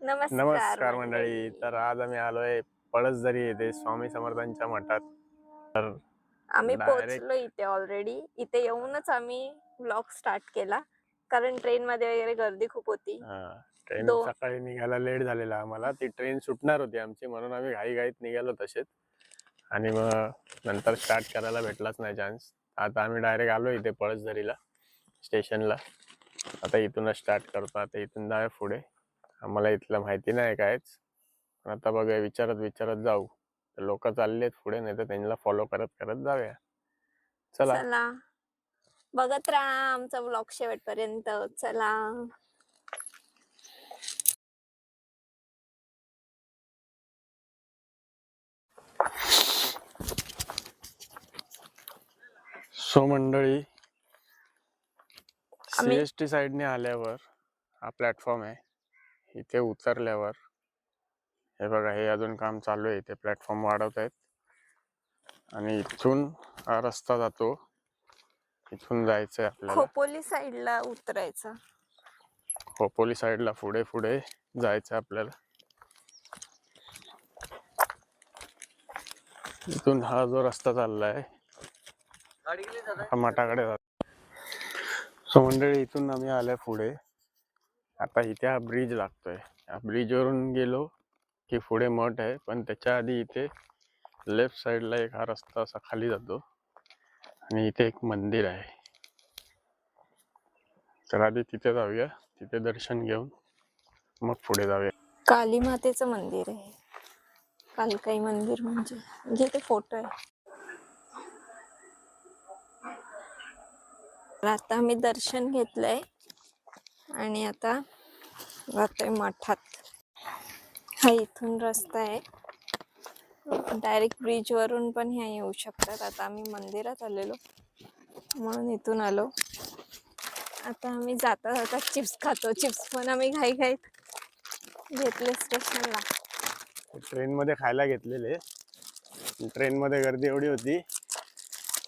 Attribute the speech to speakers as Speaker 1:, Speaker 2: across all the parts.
Speaker 1: नमस्कार मंडळी. तर आज आम्ही आलोय पळसझरी येथे स्वामी समर्थांच्या मठात. तर
Speaker 2: आम्ही
Speaker 1: डायरेक्ट
Speaker 2: पोहोचलो इथे ऑलरेडी. इथे येऊनच आम्ही व्लॉग स्टार्ट केला कारण ट्रेन मध्ये वगैरे गर्दी खूप होती.
Speaker 1: ट्रेन सकाळी निघायला लेट झालेला आम्हाला. ती ट्रेन सुटणार होती आमची, म्हणून आम्ही घाईघाईत निघालो तसेच. आणि मग नंतर स्टार्ट करायला भेटलाच नाही चान्स. आता आम्ही डायरेक्ट आलो इथे पळसझरीला स्टेशनला. आता इथूनच स्टार्ट करतो. आता इथून जाऊया पुढे. आम्हाला इथलं माहिती नाही कायच, पण आता बघूया, विचारत विचारत जाऊ. लोक चाललेत पुढे, नाही तर त्यांना फॉलो करत करत जाऊया. चला
Speaker 2: बघत राहा आमचा व्लॉग शेवटपर्यंत. चला.
Speaker 1: सो मंडळी, CST साइडने आल्यावर हा प्लॅटफॉर्म आहे. इथे उतरल्यावर हे बघा, हे अजून काम चालू आहे. इथे प्लॅटफॉर्म वाढवत आहेत आणि इथून हा रस्ता जातो. इथून जायचंय आपल्याला
Speaker 2: खोपोली साईडला उतरायचं.
Speaker 1: खोपोली साईडला पुढे पुढे जायचं आपल्याला. इथून हा जो रस्ता चाललाय मठाकडे जातो. सो मंडळी, इथून आम्ही आल्या पुढे. आता इथे हा ब्रिज लागतोय. या ब्रिजवरून गेलो की पुढे मठ आहे, पण त्याच्या आधी इथे लेफ्ट साईडला एक हा रस्ता असा खाली जातो आणि इथे एक मंदिर आहे. तर आधी तिथे जाऊया, तिथे दर्शन घेऊन मग पुढे जाऊया.
Speaker 2: काली मातेचं मंदिर आहे. कालकाई मंदिर म्हणजे ते फोटो आहे. आता आम्ही दर्शन घेतलंय आणि आता जातोय मठात. हा इथून रस्ता आहे. डायरेक्ट ब्रिज वरून पण ह्या येऊ शकतात. आता आम्ही मंदिरात आलेलो म्हणून इथून आलो. आता आम्ही जाता जाता चिप्स खातो. चिप्स पण आम्ही घाईघाईत घेतले स्टेशनला.
Speaker 1: ट्रेन मध्ये खायला घेतलेले. ट्रेन मध्ये गर्दी एवढी होती,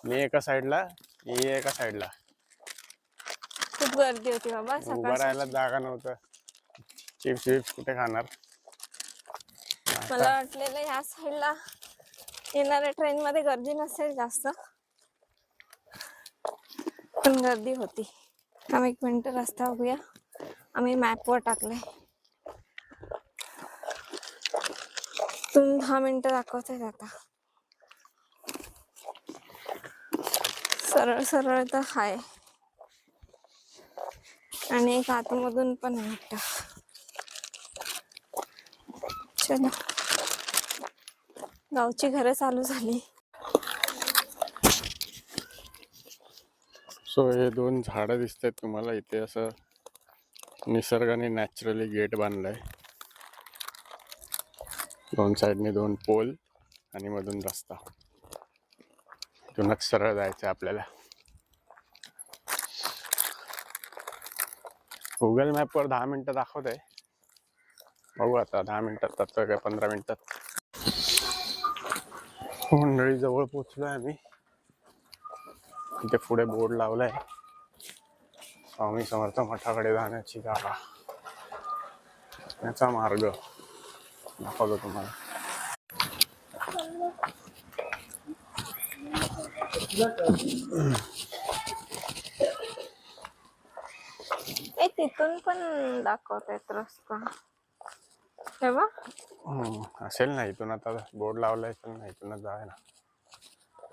Speaker 1: मी एका साईडला, ही एका साईडला.
Speaker 2: खूप गर्दी होती बाबा.
Speaker 1: उभा राहायला जागा नव्हतं. चिप्स विप्स कुठे खाणार.
Speaker 2: मला वाटलेलं ह्या साईडला येणाऱ्या ट्रेन मध्ये गर्दी नसेल जास्त, पण गर्दी होती. आम्ही 1 मिनिट रस्ता बघूया. आम्ही मॅपवर टाकलाय. तुम्ही 10 मिनिटं दाखवतायत. आता सरळ सरळ तर हाय आणि एक आतमधून पण आहे वाटतं. चला, गावची घरं चालू झाली.
Speaker 1: सो हे 2 झाडं दिसतात तुम्हाला इथे. असं निसर्गाने नॅचरली गेट बांधलाय. 2 साईडने 2 पोल आणि मधून रस्ता. इथूनच सरळ जायचं आपल्याला. गुगल मॅपवर 10 मिनिटं दाखवत आहे. बघू आता 10 मिनिटात जातोय काय 15 मिनिटात. मंडळी, जवळ पोचलोय आम्ही. इथे पुढे बोर्ड लावलाय, स्वामी समर्थ मठाकडे जाण्याची जागा, याचा मार्ग दाखवतो तुम्हाला.
Speaker 2: तिथून पण दाखवतायत रस्ता. तेव्हा
Speaker 1: असेल ना, इथून आता बोर्ड लावलाय तर ना, इथूनच जाऊया ना.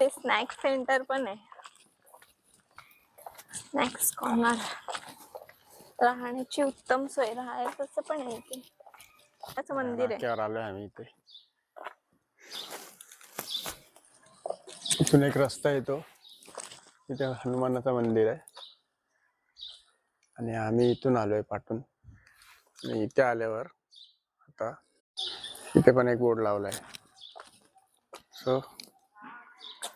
Speaker 2: ते स्नॅक्स सेंटर पण आहे. Snacks corner. राहण्याची उत्तम सोय राहाय तसं पण आहे. ते त्याचं मंदिर आहे.
Speaker 1: नाक्यावर आलोय आम्ही इथे. इथून एक रस्ता येतो, इथे हनुमानाचं मंदिर आहे आणि आम्ही इथून आलोय पाठून. आणि इथे आल्यावर आता इथे पण एक बोर्ड लावलाय. सो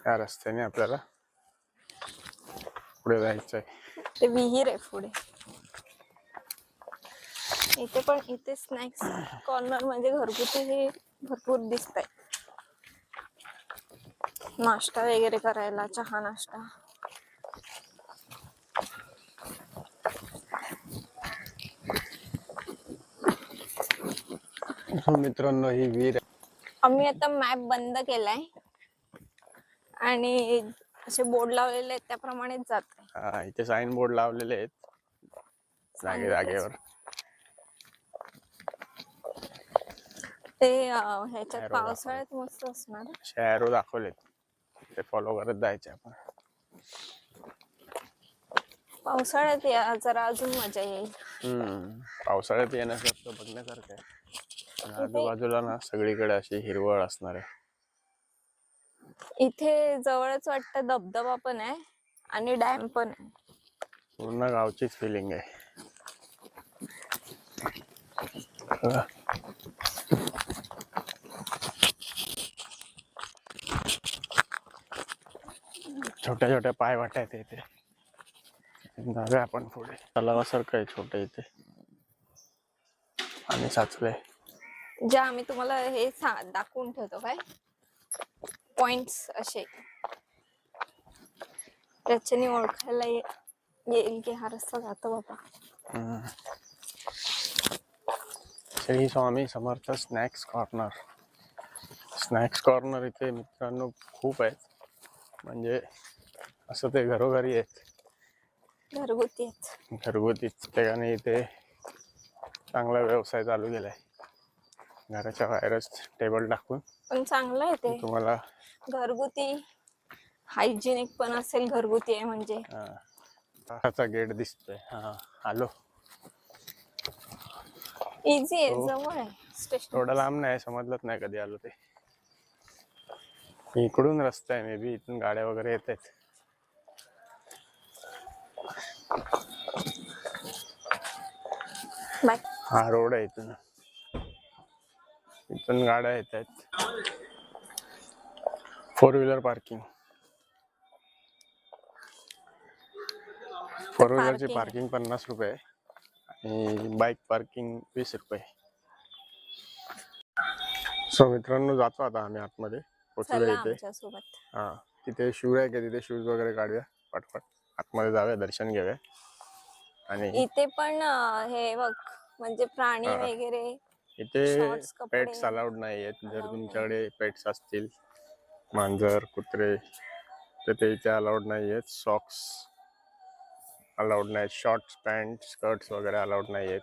Speaker 1: या रस्त्याने आपल्याला पुढे जायचंय.
Speaker 2: ते विहीर आहे पुढे. इथे पण इथे स्नॅक्स कॉर्नर म्हणजे घरगुती हे भरपूर दिसतंय. नाश्ता वगैरे करायला, चहा नाश्ता.
Speaker 1: मित्रांनो ही विहीर आहे.
Speaker 2: आम्ही आता मॅप बंद केलाय आणि असे बोर्ड लावलेले आहेत त्याप्रमाणेच जातोय.
Speaker 1: हा, इथे साईन बोर्ड लावलेले आहेत
Speaker 2: सांगितलंच.
Speaker 1: जागेवर.
Speaker 2: ते ह्याच्यात
Speaker 1: Arrow
Speaker 2: पावसाळ्यात मस्त असणार.
Speaker 1: शहरो दाखवलेत, ते फॉलो करत जायचे आपण.
Speaker 2: पावसाळ्यात जरा अजून मजा येईल.
Speaker 1: पावसाळ्यात येण्यासारखं बघण्यासारखं आहे. आणि
Speaker 2: इथे
Speaker 1: आजूबाजूला ना सगळीकडे अशी हिरवळ असणार आहे.
Speaker 2: इथे जवळच वाटतं धबधबा पण आहे आणि डॅम पण आहे.
Speaker 1: पूर्ण गावचीच फिलिंग आहे. बघा. छोट्या छोट्या पाय वाट्या आहेत इथे. जाऊया आपण पुढे. तलावासारखं आहे छोटं इथे आणि साचलंय.
Speaker 2: जे आम्ही तुम्हाला हे दाखवून ठेवतो काय पॉइंट्स असे, त्याच्याने ओळखायला येईल की हा रस्ता जातो बाबा.
Speaker 1: Shri Swami Samarth snacks corner. Snacks corner इथे मित्रांनो खूप आहेत. म्हणजे असं ते घरोघरी आहेत,
Speaker 2: घरगुती आहेत.
Speaker 1: घरगुतीच. त्याने इथे चांगला व्यवसाय चालू केलाय. घराच्या बाहेरच टेबल टाकून
Speaker 2: पण चांगलं आहे ते,
Speaker 1: तुम्हाला
Speaker 2: घरगुती हायजेनिक पण असेल. घरगुती आहे म्हणजे.
Speaker 1: हा गेट दिसतोय. हा आलो.
Speaker 2: इझी आहे, जवळ आहे स्टेशन.
Speaker 1: थोडा लांब नाही, समजलंच नाही कधी आलो ते. इकडून रस्ता आहे, मे बी इथून गाड्या वगैरे येत आहेत.
Speaker 2: बाय.
Speaker 1: हा रोड आहे, इथून इथून गाड्या येत आहेत. 4 व्हीलर पार्किंग. 4 व्हीलरची पार्किंग 50 रुपये आणि बाईक पार्किंग 20 रुपये. सो मित्रांनो जातो आता आम्ही आतमध्ये. पोचलो इथे. हा, तिथे शूज आहे का, तिथे शूज वगैरे काढूया पटपट, आतमध्ये जाऊया, दर्शन घेऊया. आणि
Speaker 2: इथे पण हे बघ, म्हणजे प्राणी वगैरे
Speaker 1: इथे
Speaker 2: कपडे
Speaker 1: पेट्स अलाउड नाही आहेत. जर
Speaker 2: allowed
Speaker 1: तुमच्याकडे पेट्स असतील, मांजर कुत्रे, तर ते इथे अलाउड नाही आहेत. सॉक्स अलाउड नाहीत, शॉर्ट्स पॅन्ट स्कर्ट्स वगैरे अलाउड नाही आहेत.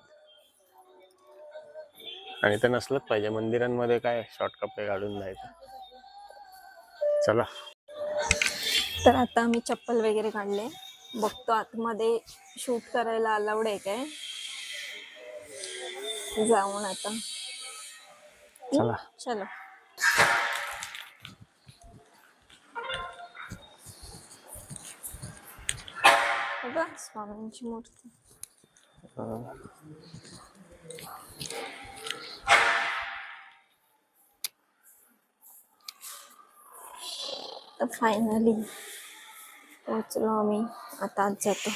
Speaker 1: आणि ते नसलंच पाहिजे मंदिरांमध्ये, काय शॉर्ट कपडे घालून जायचं. चला.
Speaker 2: तर आता आम्ही चप्पल वगैरे काढले, बघतो आतमध्ये शूट करायला अलाउड आहे काय. जाऊन आता
Speaker 1: चला.
Speaker 2: चलो. बघा स्वामींची मूर्ती. तर फायनली पोचलो आम्ही. आता आज जातो.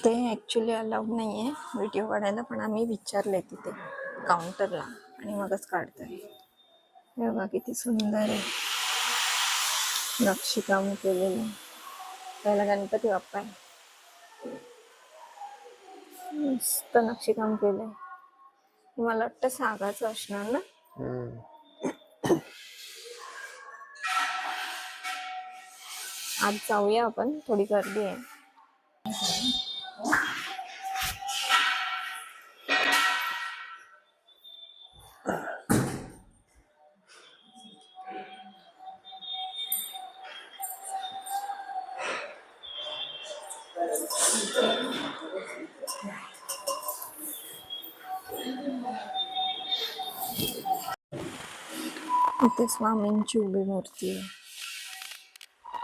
Speaker 2: ते ॲक्च्युली अलाउड नाही आहे व्हिडिओ काढायला, पण आम्ही विचारले तिथे काउंटरला आणि मगच काढतोय. हे बघा किती सुंदर आहे, नक्षीकाम केलेलं. पहिला गणपती बाप्पा आहे, मस्त नक्षीकाम केलंय. मला वाटतं सागाचं असणार ना. आज जाऊया आपण, थोडी गर्दी आहे. इथे स्वामींची उभी मूर्ती आहे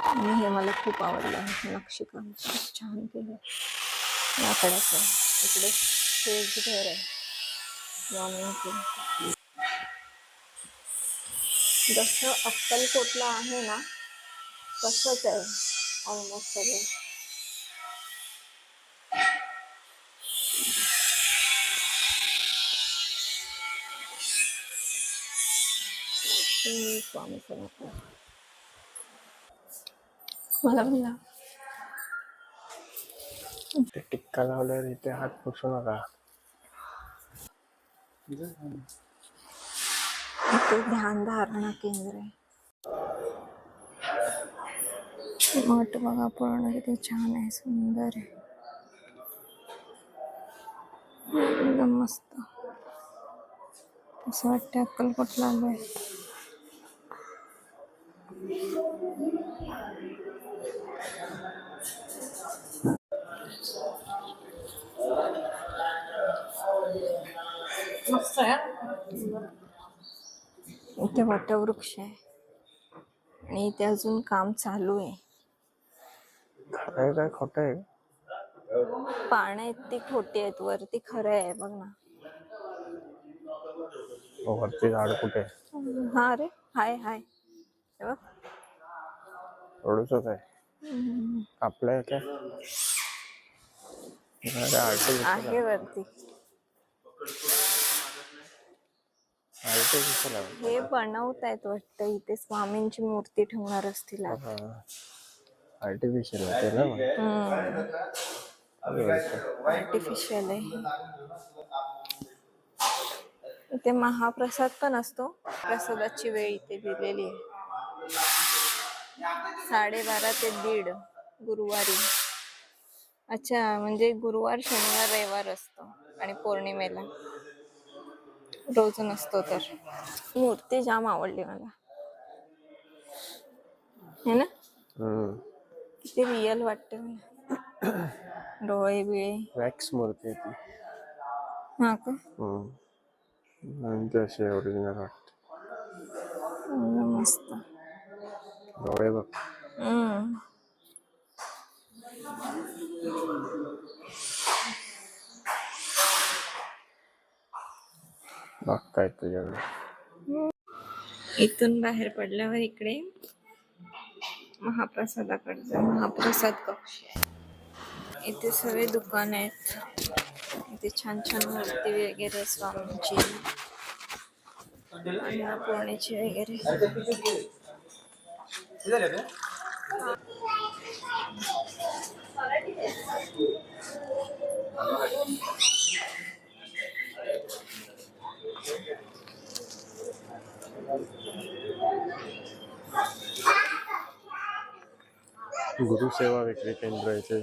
Speaker 2: आणि हे मला खूप आवडलं. नक्षीकाम खूप छान केलं. लाकडाचं इकडे शेज घर आहे स्वामींचं. जसं अक्कलकोटला आहे ना तसंच आहे ऑलमोस्ट सगळं. स्वामी समर्थ. मला बोला,
Speaker 1: ते टिक्का लावल्यावर इथे हात पुसू नका.
Speaker 2: इथे ध्यान धारणा केंद्र आहे. मठ बघा पूर्ण किती छान आहे, सुंदर आहे, एकदम मस्त. असं वाटतं अक्कलकोटला आलोय. इथे वटवृक्ष आहे आणि इथे अजून काम चालू आहे.
Speaker 1: काय काय खोटं आहे?
Speaker 2: पानं इतकी खोटी आहेत, वरती खरं आहे बघ ना.
Speaker 1: वरती झाड कुठे आहे?
Speaker 2: हा रे, हाय हाय, हे बघ.
Speaker 1: थोडंसंच आहे आपल्या काय
Speaker 2: आहे वरती.
Speaker 1: आर्टिफिशियल आहे.
Speaker 2: हे बनवतायत वाटतं, इथे स्वामींची मूर्ती ठेवणार असतील.
Speaker 1: आर्टिफिशियल आहे ते ना.
Speaker 2: आर्टिफिशियल आहे. इथे महाप्रसाद पण असतो. प्रसादाची वेळ इथे दिलेली आहे, 12:30 ते 1:30 गुरुवारी. अच्छा, म्हणजे गुरुवार, शनिवार, रविवार असतो आणि पौर्णिमेला, रोज नसतो. तर मूर्ती जाम आवडली मला, है ना. किती रिअल वाटते मला. डोळे बिळे
Speaker 1: वॅक्स मूर्ती ती.
Speaker 2: हा का.
Speaker 1: अशी ओरिजिनल वाटते.
Speaker 2: मस्त
Speaker 1: डोळे बघ. बघ काय तुझ्याकडे.
Speaker 2: इथून बाहेर पडल्यावर इकडे महाप्रसादाकडचं महाप्रसाद कक्ष आहे. इथे सगळे दुकान आहेत. इथे छान छान मूर्ती वगैरे स्वामींची, अन्नपूर्णेची वगैरे.
Speaker 1: गुरुसेवा विक्री केंद्र इथे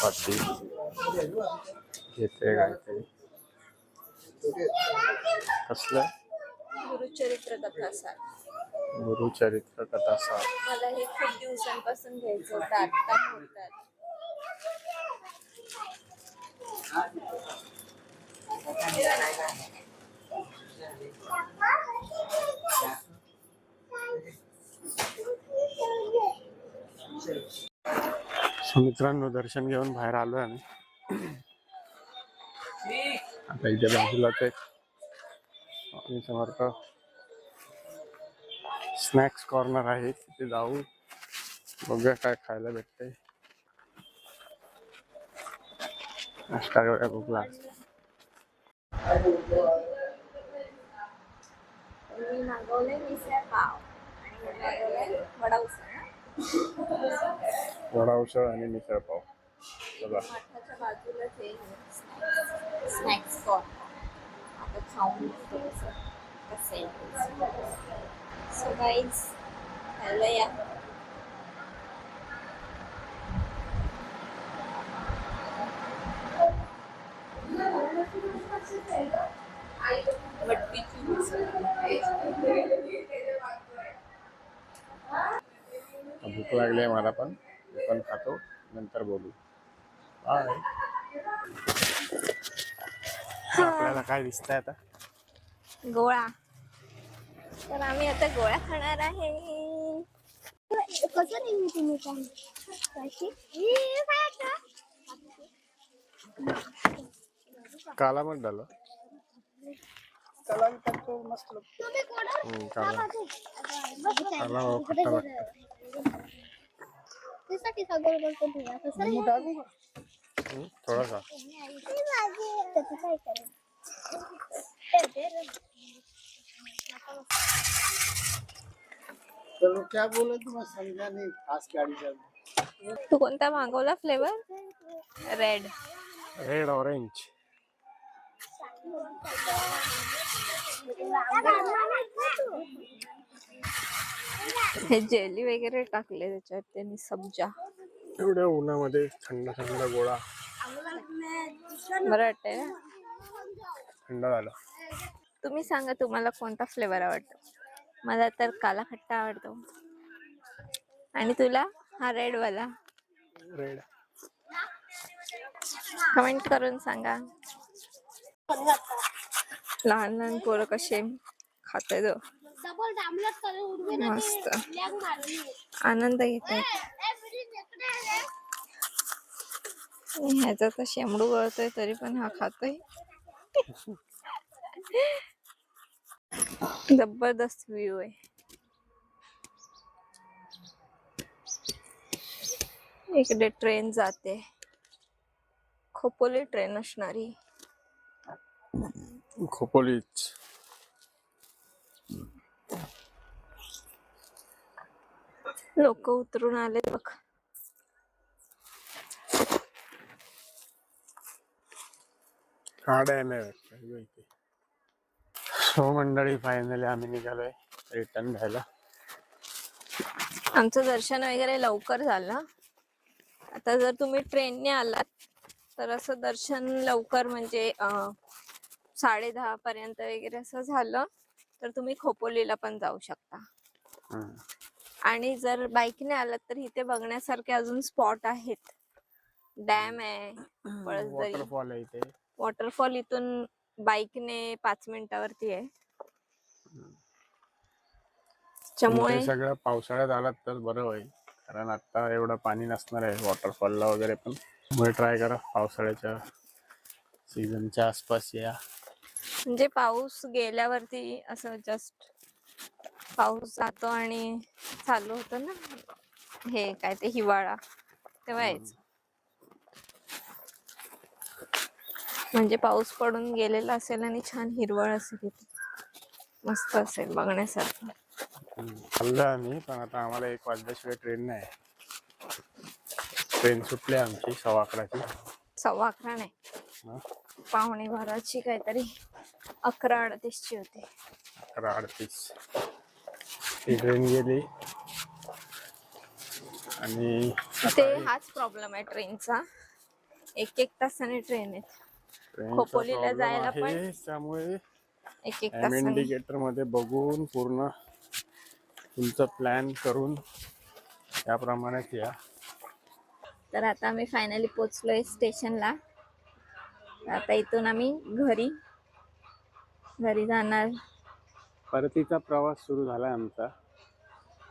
Speaker 1: पाठी येते काहीतरी. कसलं?
Speaker 2: गुरुचरित्र कथासार.
Speaker 1: गुरुचरित्र कथासार.
Speaker 2: मला हे खूप दिवसांपासून घ्यायचं होतं, आता होतात.
Speaker 1: मित्रांनो, दर्शन घेऊन बाहेर आलोय आम्ही. आता इथे बाजूलाच एक स्वामी समर्थ स्नॅक्स कॉर्नर आहे, तिथे जाऊ बघूया काय खायला भेटतंय. नाश्ता करूया, भूक लागली.
Speaker 2: मी मागवले मिसळ पाव आणि मागवले वडा उसळ.
Speaker 1: वडा उसळ आणि मिसळ पाव. चला.
Speaker 2: मठाच्या बाजूलाच आहे स्नॅक्स कॉर्नर. आता खाऊन थोडंसं कसं आहे. सो गाईज, खायला या. मटकीची उसळ.
Speaker 1: भूक लागली आहे मला पण, मी पण खातो, नंतर बोलू. बाय. आपल्याला काय दिसतंय आता?
Speaker 2: गोळा. तर आम्ही आता गोळा खाणार आहे. कसं नाही तुम्ही
Speaker 1: काला मग डालो. काला मस्त काला खट्टा लागतं. थोडासा.
Speaker 3: तो क्या बोला तुम्हें समझा नहीं, खास गाड़ी चल.
Speaker 2: तू कोणता मागवला फ्लेवर? रेड.
Speaker 1: Red orange.
Speaker 2: हे जेली वगैरे टाकले त्याच्यात त्यांनी सब्जा.
Speaker 1: एवढ्या उन्हामध्ये थंड थंड गोळा
Speaker 2: बरं वाटतंय ना?
Speaker 1: थंड झालं.
Speaker 2: तुम्ही सांगा तुम्हाला कोणता फ्लेवर आवडतो. मला तर काला खट्टा आवडतो. आणि तुला? हा रेड वाला.
Speaker 1: रेड.
Speaker 2: कमेंट करून सांगा. लहान लहान पोरं कसे खाते मस्त आनंद घेतात. ह्याचा तर शेंबडू गळतोय तरी पण हा खातोय. जबरदस्त व्ह्यू आहे. इकडे ट्रेन जाते. खोपोली ट्रेन असणारी.
Speaker 1: खोपोलीच.
Speaker 2: लोक उतरून आले बघ.
Speaker 1: हा डॅम आहे वाटतं इथे. सो मंडळी फायनली आम्ही निघालोय रिटर्न घ्यायला.
Speaker 2: आमचं दर्शन वगैरे लवकर झालं. आता जर तुम्ही ट्रेनने आलात तर असं दर्शन लवकर म्हणजे 10:30 पर्यंत वगैरे असं झालं तर तुम्ही खोपोलीला पण जाऊ शकता. आणि जर बाईकने आलात तर इथे बघण्यासारखे अजून स्पॉट आहेत. डॅम आहे, पळसदरी
Speaker 1: वॉटरफॉल आहे इथे.
Speaker 2: वॉटरफॉल इथून बाईकने 5 मिनिटावरती आहे. त्यामुळे
Speaker 1: सगळं पावसाळ्यात आलात तर बरं होईल, कारण आता एवढं पाणी नसणार आहे वॉटरफॉलला वगैरे. पण मग ट्राय करा पावसाळ्याच्या सीझनच्या आसपास या.
Speaker 2: म्हणजे पाऊस गेल्यावरती असं जस्ट पाऊस जातो आणि चालू होतं ना हे काय ते हिवाळा, तेव्हा यायचं. म्हणजे पाऊस पडून गेलेला असेल आणि छान हिरवळ असेल तिथे, मस्त असेल बघण्यासारखं.
Speaker 1: चाललं आम्ही, पण आता आम्हाला 1 वाजल्याशिवाय ट्रेन नाही. ट्रेन सुटली आमची 11:15ची.
Speaker 2: 11:15 नाही, 11:45 काहीतरी, 11:38 होती.
Speaker 1: 11:38 ती ट्रेन गेली. आणि
Speaker 2: ते हाच प्रॉब्लेम आहे ट्रेनचा, 1-1 तासाने ट्रेन आहे. खोपोलीला जायला पण
Speaker 1: त्यामुळे
Speaker 2: 1-1
Speaker 1: टाइम
Speaker 2: तासाने.
Speaker 1: इंडिकेटर मध्ये बघून पूर्ण तुमचं प्लॅन करून त्याप्रमाणेच या.
Speaker 2: तर आता आम्ही फायनली पोचलोय स्टेशनला. आता इथून आम्ही घरी जाणार.
Speaker 1: परतीचा प्रवास सुरू झाला आमचा.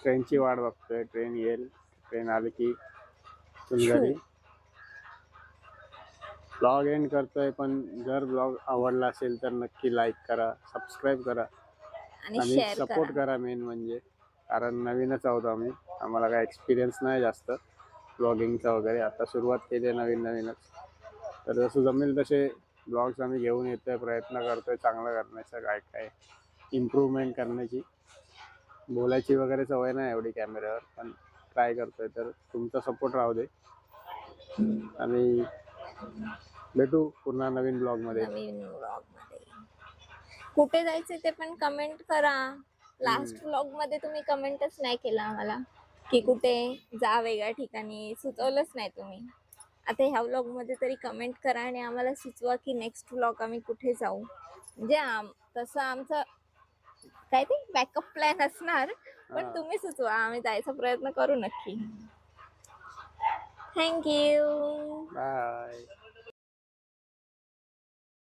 Speaker 1: ट्रेनची वाट बघतोय, ट्रेन येईल. ट्रेन आली की घरी. ब्लॉग एंड करतोय, पण जर ब्लॉग आवडला असेल तर नक्की लाईक करा, सबस्क्राईब करा
Speaker 2: आणि
Speaker 1: आणि
Speaker 2: शेअर
Speaker 1: सपोर्ट
Speaker 2: करा.
Speaker 1: करा. मेन म्हणजे कारण नवीनच आहोत आम्ही, आम्हाला काय एक्सपिरियन्स नाही जास्त ब्लॉगिंगचा वगैरे. आता सुरुवात केली आहे नवीनच. तर जसं जमेल तसे ब्लॉग्स आम्ही घेऊन येतोय, प्रयत्न करतोय चांगलं करण्याचा, काय इम्प्रूव्हमेंट करण्याची. बोलायची वगैरे सवय नाही एवढी कॅमेऱ्यावर, पण ट्राय करतोय. तर तुमचा सपोर्ट राहू दे आणि भेटू पुन्हा नवीन ब्लॉग मध्ये.
Speaker 2: कुठे जायचं ते पण कमेंट करा. लास्ट व्लॉग मध्ये तुम्ही कमेंटच नाही केला आम्हाला की कुठे जा, वेगळ्या ठिकाणी सुचवलंच नाही तुम्ही. आता ह्या व्लॉग मध्ये तरी कमेंट करा आणि आम्हाला सुचवा की नेक्स्ट व्लॉग आम्ही कुठे जाऊ. म्हणजे तसं आमचं काय ते बॅकअप प्लॅन असणार, पण तुम्ही सुचवा, आम्ही जायचा प्रयत्न करू नक्की. थँक्यू.
Speaker 1: बाय.